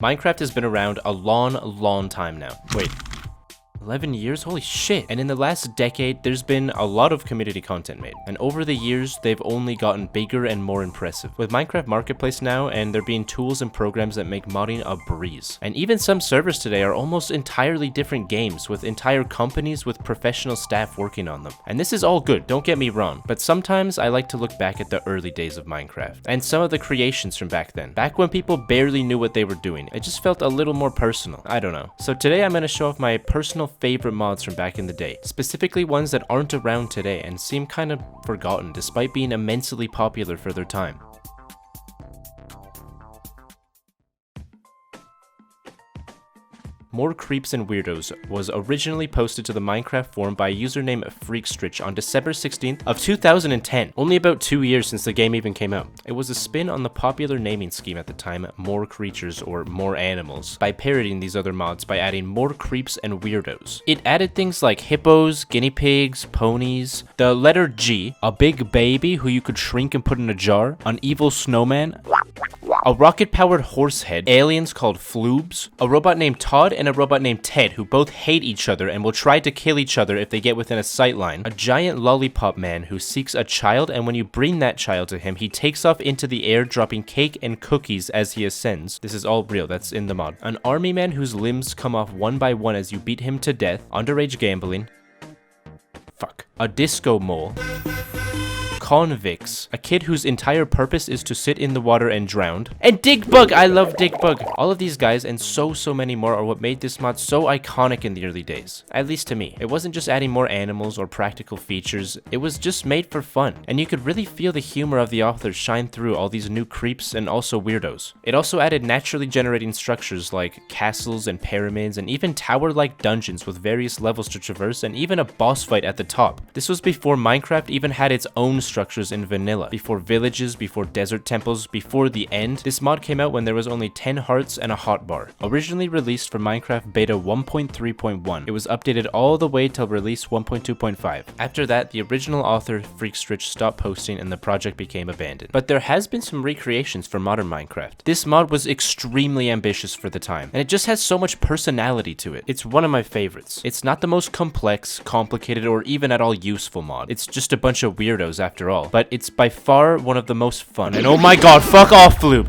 Minecraft has been around a long time now. Wait. 11 years? Holy shit. And in the last decade, there's been a lot of community content made. And over the years, they've only gotten bigger and more impressive. With Minecraft Marketplace now, and there being tools and programs that make modding a breeze. And even some servers today are almost entirely different games, with entire companies with professional staff working on them. And this is all good, don't get me wrong. But sometimes I like to look back at the early days of Minecraft. And some of the creations from back then. Back when people barely knew what they were doing. It just felt a little more personal. I don't know. So today I'm going to show off my personal favorite mods from back in the day, specifically ones that aren't around today and seem kind of forgotten despite being immensely popular for their time. More Creeps and Weirdos was originally posted to the Minecraft forum by a user named Freakstrich on December 16th of 2010, only about 2 years since the game even came out. It was a spin on the popular naming scheme at the time, More Creatures or More Animals, by parodying these other mods by adding more creeps and weirdos. It added things like hippos, guinea pigs, ponies, the letter G, a big baby who you could shrink and put in a jar, an evil snowman, a rocket-powered horse head, aliens called floobs, a robot named Todd, and a robot named Ted, who both hate each other and will try to kill each other if they get within a sightline, a giant lollipop man who seeks a child, and when you bring that child to him, he takes off into the air, dropping cake and cookies as he ascends. This is all real, that's in the mod. An army man whose limbs come off one by one as you beat him to death, underage gambling, a disco mole, convicts, a kid whose entire purpose is to sit in the water and drown, and Digbug! I love Digbug! All of these guys and so many more are what made this mod so iconic in the early days, at least to me. It wasn't just adding more animals or practical features, it was just made for fun, and you could really feel the humor of the authors shine through all these new creeps and also weirdos. It also added naturally generating structures like castles and pyramids and even tower-like dungeons with various levels to traverse and even a boss fight at the top. This was before Minecraft even had its own structures in vanilla, before villages, before desert temples, before the end. This mod came out when there was only 10 hearts and a hotbar. Originally released for Minecraft Beta 1.3.1, it was updated all the way till release 1.2.5. After that, the original author Freakstrich stopped posting and the project became abandoned. But there has been some recreations for modern Minecraft. This mod was extremely ambitious for the time, and it just has so much personality to it. It's one of my favorites. It's not the most complex, complicated, or even at all useful mod. It's just a bunch of weirdos after all, but it's by far one of the most fun. And oh my god, fuck off, Floop!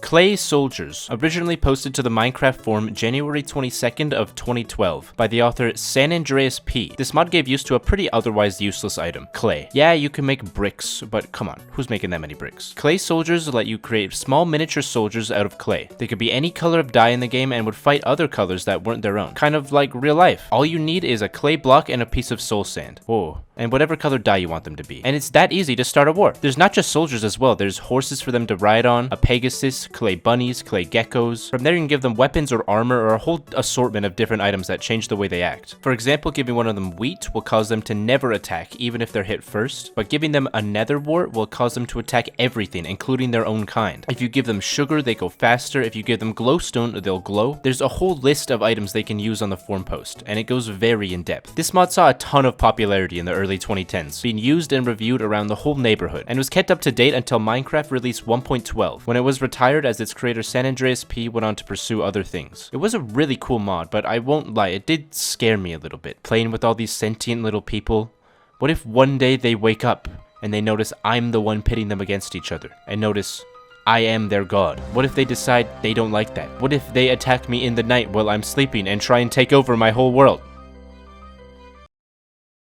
Clay Soldiers, originally posted to the Minecraft forum January 22nd of 2012 by the author San Andreas P. This mod gave use to a pretty otherwise useless item, clay. Yeah, you can make bricks, but come on, who's making that many bricks? Clay Soldiers let you create small miniature soldiers out of clay. They could be any color of dye in the game and would fight other colors that weren't their own, kind of like real life. All you need is a clay block and a piece of soul sand. Whoa. And whatever color dye you want them to be. And it's that easy to start a war. There's not just soldiers as well, there's horses for them to ride on, a Pegasus, clay bunnies, clay geckos. From there you can give them weapons or armor or a whole assortment of different items that change the way they act. For example, giving one of them wheat will cause them to never attack even if they're hit first, but giving them a nether wart will cause them to attack everything, including their own kind. If you give them sugar, they go faster. If you give them glowstone, they'll glow. There's a whole list of items they can use on the forum post, and it goes very in depth. This mod saw a ton of popularity in the early 2010s, being used and reviewed around the whole neighborhood, and was kept up to date until Minecraft release 1.12, when it was retired as its creator San Andreas P went on to pursue other things. It was a really cool mod, but I won't lie, it did scare me a little bit, playing with all these sentient little people. What if one day they wake up and they notice I'm the one pitting them against each other, and notice I am their god? What if they decide they don't like that? What if they attack me in the night while I'm sleeping and try and take over my whole world?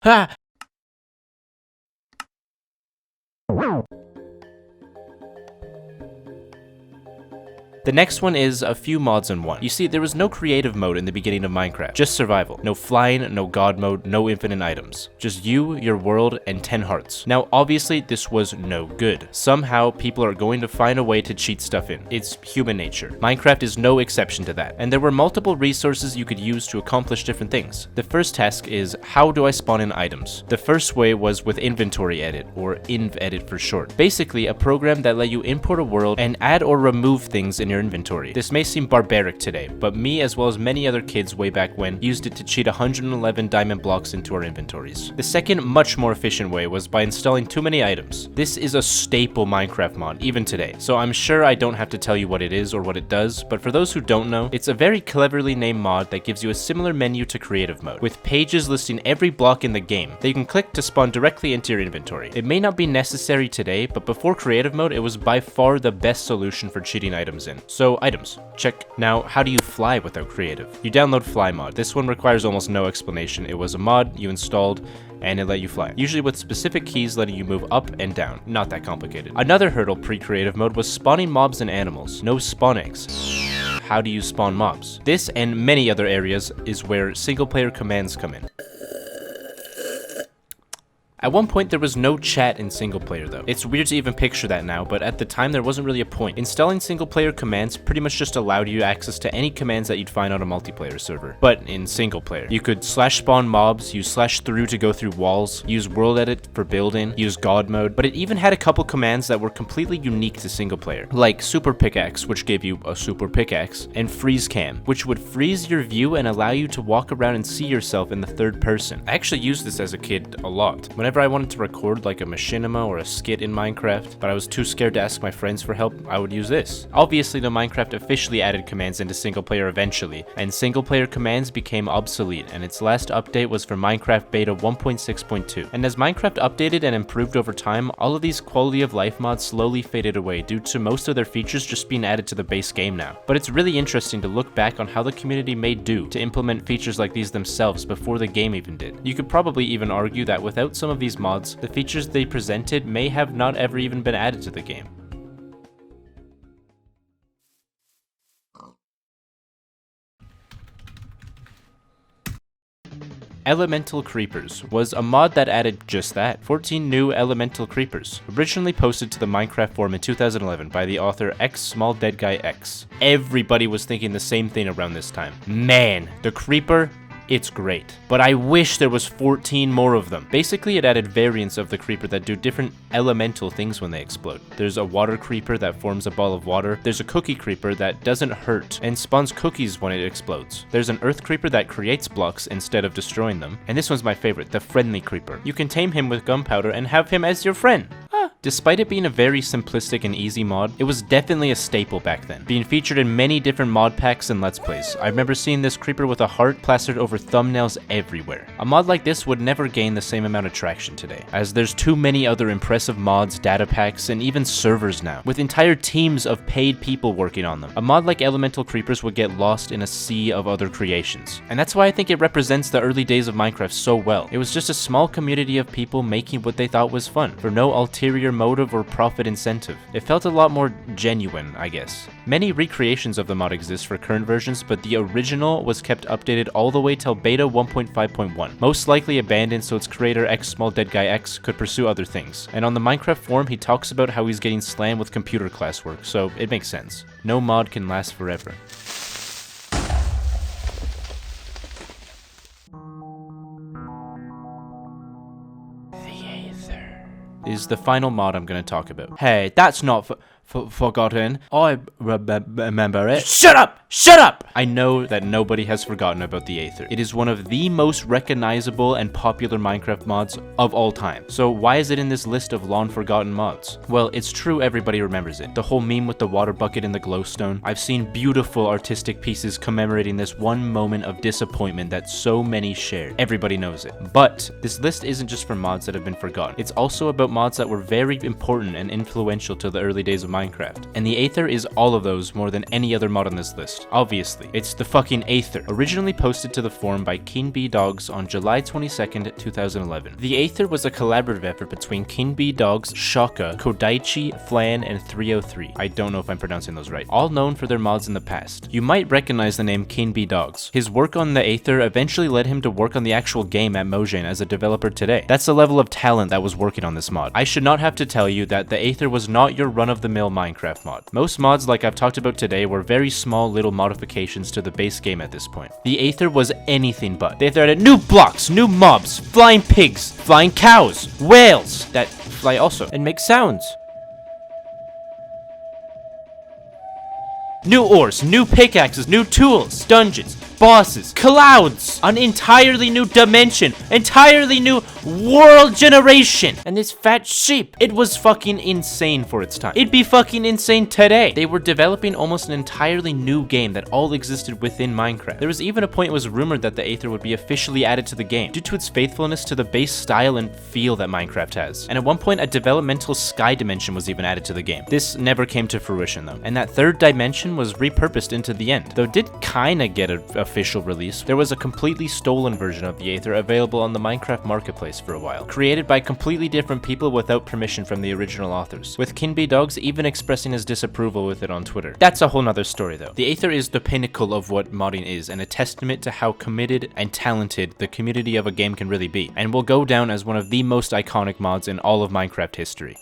Ha! The next one is a few mods in one. You see, there was no creative mode in the beginning of Minecraft, just survival. No flying, no god mode, no infinite items. Just you, your world, and 10 hearts. Now, obviously, this was no good. Somehow, people are going to find a way to cheat stuff in. It's human nature. Minecraft is no exception to that. And there were multiple resources you could use to accomplish different things. The first task is, how do I spawn in items? The first way was with Inventory Edit, or Invedit for short. Basically, a program that let you import a world and add or remove things in your their inventory. This may seem barbaric today, but me as well as many other kids way back when used it to cheat 111 diamond blocks into our inventories. The second, much more efficient way was by installing too many items. This is a staple Minecraft mod, even today, so I'm sure I don't have to tell you what it is or what it does, but for those who don't know, it's a very cleverly named mod that gives you a similar menu to creative mode, with pages listing every block in the game that you can click to spawn directly into your inventory. It may not be necessary today, but before creative mode, it was by far the best solution for cheating items in. So items, check. Now, how do you fly without creative? You download Fly mod. This one requires almost no explanation. It was a mod you installed, and it let you fly, usually with specific keys letting you move up and down. Not that complicated. Another hurdle pre-creative mode was spawning mobs and animals. No spawn eggs. How do you spawn mobs? This and many other areas is where single player commands come in. At one point, there was no chat in single player though. It's weird to even picture that now, but at the time there wasn't really a point. Installing single player commands pretty much just allowed you access to any commands that you'd find on a multiplayer server. But in single player, you could /spawn mobs, use /through to go through walls, use world edit for building, use god mode, but it even had a couple commands that were completely unique to single player, like super pickaxe, which gave you a super pickaxe, and freeze cam, which would freeze your view and allow you to walk around and see yourself in the third person. I actually used this as a kid a lot. Whenever I wanted to record like a machinima or a skit in Minecraft, but I was too scared to ask my friends for help, I would use this. Obviously, though, Minecraft officially added commands into single player eventually, and single player commands became obsolete, and its last update was for Minecraft Beta 1.6.2. And as Minecraft updated and improved over time, all of these quality of life mods slowly faded away due to most of their features just being added to the base game now. But it's really interesting to look back on how the community made do to implement features like these themselves before the game even did. You could probably even argue that without some of these mods, the features they presented may have not ever even been added to the game. Elemental Creepers was a mod that added just that, 14 new elemental creepers, originally posted to the Minecraft forum in 2011 by the author X. Everybody was thinking the same thing around this time. Man, the creeper, it's great. But I wish there was 14 more of them. Basically, it added variants of the creeper that do different elemental things when they explode. There's a water creeper that forms a ball of water. There's a cookie creeper that doesn't hurt and spawns cookies when it explodes. There's an earth creeper that creates blocks instead of destroying them. And this one's my favorite, the friendly creeper. You can tame him with gunpowder and have him as your friend. Despite it being a very simplistic and easy mod, it was definitely a staple back then, being featured in many different mod packs and let's plays. I remember seeing this creeper with a heart plastered over thumbnails everywhere. A mod like this would never gain the same amount of traction today, as there's too many other impressive mods, data packs, and even servers now, with entire teams of paid people working on them. A mod like Elemental Creepers would get lost in a sea of other creations, and that's why I think it represents the early days of Minecraft so well. It was just a small community of people making what they thought was fun, for no ulterior motive or profit incentive. It felt a lot more genuine, I guess. Many recreations of the mod exist for current versions, but the original was kept updated all the way till beta 1.5.1, most likely abandoned so its creator X could pursue other things. And on the Minecraft forum, he talks about how he's getting slammed with computer classwork, so it makes sense. No mod can last forever. Is the final mod I'm going to talk about. Hey, that's not forgotten. I remember it. Shut up! Shut up! I know that nobody has forgotten about the Aether. It is one of the most recognizable and popular Minecraft mods of all time. So why is it in this list of long forgotten mods? Well, it's true everybody remembers it. The whole meme with the water bucket and the glowstone. I've seen beautiful artistic pieces commemorating this one moment of disappointment that so many shared. Everybody knows it. But this list isn't just for mods that have been forgotten. It's also about mods that were very important and influential to the early days of Minecraft. And the Aether is all of those more than any other mod on this list. Obviously, it's the fucking Aether, originally posted to the forum by KeenBDogs on July 22nd, 2011. The Aether was a collaborative effort between KeenBDogs, Shaka, Kodaichi, Flan, and 303. I don't know if I'm pronouncing those right. All known for their mods in the past. You might recognize the name KeenBDogs. His work on the Aether eventually led him to work on the actual game at Mojang as a developer today. That's the level of talent that was working on this mod. I should not have to tell you that the Aether was not your run-of-the-mill Minecraft mod. Most mods like I've talked about today were very small little modifications to the base game at this point. The Aether was anything but. The Aether added new blocks, new mobs, flying pigs, flying cows, whales that fly also and make sounds. New ores, new pickaxes, new tools, dungeons, bosses, clouds, an entirely new dimension, entirely new world generation, and this fat sheep. It was fucking insane for its time. It'd be fucking insane today. They were developing almost an entirely new game that all existed within Minecraft. There was even a point it was rumored that the Aether would be officially added to the game due to its faithfulness to the base style and feel that Minecraft has. And at one point, a developmental sky dimension was even added to the game. This never came to fruition though, and that third dimension was repurposed into the end, though it did kinda get an official release. There was a completely stolen version of the Aether available on the Minecraft marketplace for a while, created by completely different people without permission from the original authors, with Kinby Dogs even expressing his disapproval with it on Twitter. That's a whole nother story though. The Aether is the pinnacle of what modding is, and a testament to how committed and talented the community of a game can really be, and will go down as one of the most iconic mods in all of Minecraft history.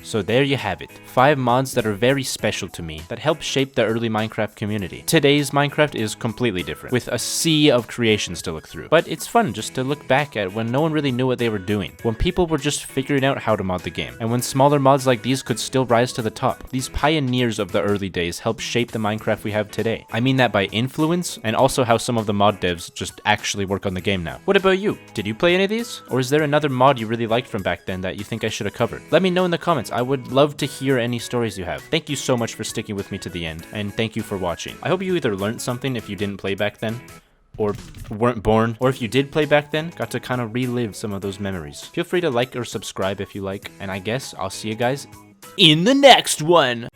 So there you have it, 5 mods that are very special to me, that helped shape the early Minecraft community. Today's Minecraft is completely different, with a sea of creations to look through. But it's fun just to look back at when no one really knew what they were doing, when people were just figuring out how to mod the game, and when smaller mods like these could still rise to the top. These pioneers of the early days helped shape the Minecraft we have today. I mean that by influence, and also how some of the mod devs just actually work on the game now. What about you? Did you play any of these? Or is there another mod you really liked from back then that you think I should have covered? Let me know in the comments. I would love to hear any stories you have. Thank you so much for sticking with me to the end, and thank you for watching. I hope you either learned something if you didn't play back then, or weren't born, or if you did play back then, got to kind of relive some of those memories. Feel free to like or subscribe if you like, and I guess I'll see you guys in the next one!